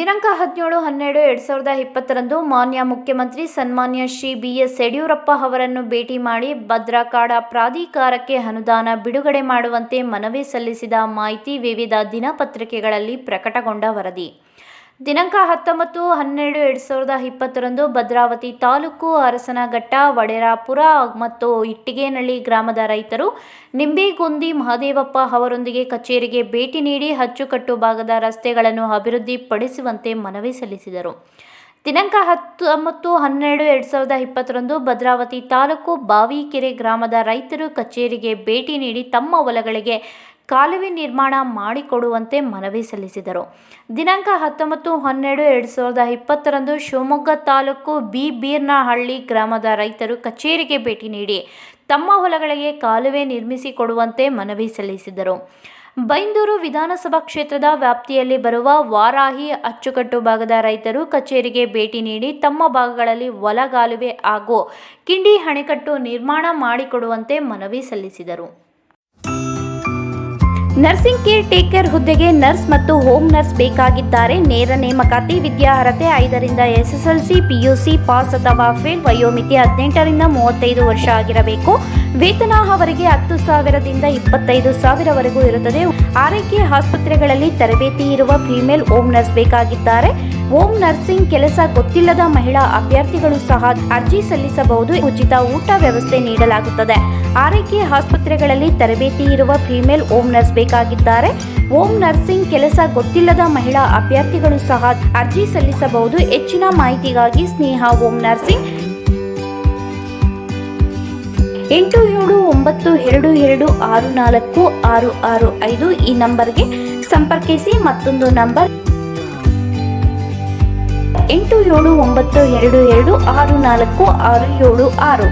ದಿನಾಂಕ 17/12/2020 ಮಾನ್ಯ ಮುಖ್ಯಮಂತ್ರಿ ಸನ್ಮಾನ್ಯ ಶ್ರೀ ಬಿ.ಎಸ್. ಯಡಿಯೂರಪ್ಪ ಅವರನ್ನು ಭೇಟಿ ಮಾಡಿ ಭದ್ರಕಾಡ ಪ್ರಾಧಿಕಾರಕ್ಕೆ ಅನುದಾನ ಬಿಡುಗಡೆ ಮಾಡುವಂತೆ ಮನವಿ ಸಲ್ಲಿಸಿದ ಮಾಹಿತಿ ವಿವಿಧ ದಿನಪತ್ರಿಕೆಗಳಲ್ಲಿ ಪ್ರಕಟಗೊಂಡ ವರದಿ. ದಿನಾಂಕ 19/12/2020 ಭದ್ರಾವತಿ ತಾಲೂಕು ಅರಸನಘಟ್ಟ, ವಡೇರಾಪುರ ಮತ್ತು ಇಟ್ಟಿಗೇನಹಳ್ಳಿ ಗ್ರಾಮದ ರೈತರು ನಿಂಬೇಗುಂದಿ ಮಹದೇವಪ್ಪ ಅವರೊಂದಿಗೆ ಕಚೇರಿಗೆ ಭೇಟಿ ನೀಡಿ ಅಚ್ಚುಕಟ್ಟು ಭಾಗದ ರಸ್ತೆಗಳನ್ನು ಅಭಿವೃದ್ಧಿಪಡಿಸುವಂತೆ ಮನವಿ ಸಲ್ಲಿಸಿದರು. ದಿನಾಂಕ 19/12/2020 ಭದ್ರಾವತಿ ತಾಲೂಕು ಬಾವಿಕೆರೆ ಗ್ರಾಮದ ರೈತರು ಕಚೇರಿಗೆ ಭೇಟಿ ನೀಡಿ ತಮ್ಮ ಹೊಲಗಳಿಗೆ ಕಾಲುವೆ ನಿರ್ಮಾಣ ಮಾಡಿಕೊಡುವಂತೆ ಮನವಿ ಸಲ್ಲಿಸಿದರು. ದಿನಾಂಕ 19/12/2020 ಶಿವಮೊಗ್ಗ ತಾಲೂಕು ಬೀರ್ನಹಳ್ಳಿ ಗ್ರಾಮದ ರೈತರು ಕಚೇರಿಗೆ ಭೇಟಿ ನೀಡಿ ತಮ್ಮ ಹೊಲಗಳಿಗೆ ಕಾಲುವೆ ನಿರ್ಮಿಸಿಕೊಡುವಂತೆ ಮನವಿ ಸಲ್ಲಿಸಿದರು. ಬೈಂದೂರು ವಿಧಾನಸಭಾ ಕ್ಷೇತ್ರದ ವ್ಯಾಪ್ತಿಯಲ್ಲಿ ಬರುವ ವಾರಾಹಿ ಅಚ್ಚುಕಟ್ಟು ಭಾಗದ ರೈತರು ಕಚೇರಿಗೆ ಭೇಟಿ ನೀಡಿ ತಮ್ಮ ಭಾಗಗಳಲ್ಲಿ ಒಳಗಾಲುವೆ ಹಾಗೂ ಕಿಂಡಿ ಅಣೆಕಟ್ಟು ನಿರ್ಮಾಣ ಮಾಡಿಕೊಡುವಂತೆ ಮನವಿ ಸಲ್ಲಿಸಿದರು. ನರ್ಸಿಂಗ್ ಕೇರ್ ಟೇಕರ್ ಹುದ್ದೆಗೆ ನರ್ಸ್ ಮತ್ತು ಹೋಮ್ ನರ್ಸ್ ಬೇಕಾಗಿದ್ದಾರೆ. ನೇರ ನೇಮಕಾತಿ. ವಿದ್ಯಾರ್ಹತೆ 5ರಿಂದ SSLC, PUC ಪಾಸ್ ಅಥವಾ ಫೇಲ್. ವಯೋಮಿತಿ 18ರಿಂದ 35 ವರ್ಷ ಆಗಿರಬೇಕು. ವೇತನ ಅವರಿಗೆ 10,000ದಿಂದ 25,000ವರೆಗೂ ಇರುತ್ತದೆ. ಆರೈಕೆ ಆಸ್ಪತ್ರೆಗಳಲ್ಲಿ ತರಬೇತಿ ಇರುವ ಫಿಮೇಲ್ ಹೋಮ್ ನರ್ಸ್ ಬೇಕಾಗಿದ್ದಾರೆ. ಹೋಮ್ ನರ್ಸಿಂಗ್ ಕೆಲಸ ಗೊತ್ತಿಲ್ಲದ ಮಹಿಳಾ ಅಭ್ಯರ್ಥಿಗಳು ಸಹ ಅರ್ಜಿ ಸಲ್ಲಿಸಬಹುದು. ಉಚಿತ ಊಟ ವ್ಯವಸ್ಥೆ ನೀಡಲಾಗುತ್ತದೆ. ಆರೈಕೆ ಆಸ್ಪತ್ರೆಗಳಲ್ಲಿ ತರಬೇತಿ ಇರುವ ಫಿಮೇಲ್ ಹೋಮ್ ನರ್ಸ್ ಬೇಕಾಗಿದ್ದಾರೆ. ಹೋಮ್ ನರ್ಸಿಂಗ್ ಕೆಲಸ ಗೊತ್ತಿಲ್ಲದ ಮಹಿಳಾ ಅಭ್ಯರ್ಥಿಗಳು ಸಹ ಅರ್ಜಿ ಸಲ್ಲಿಸಬಹುದು. ಹೆಚ್ಚಿನ ಮಾಹಿತಿಗಾಗಿ ಸ್ನೇಹ ಹೋಮ್ ನರ್ಸಿಂಗ್ 8792264665 ಈ ನಂಬರ್ಗೆ ಸಂಪರ್ಕಿಸಿ. ಮತ್ತೊಂದು ನಂಬರ್ 8792264676.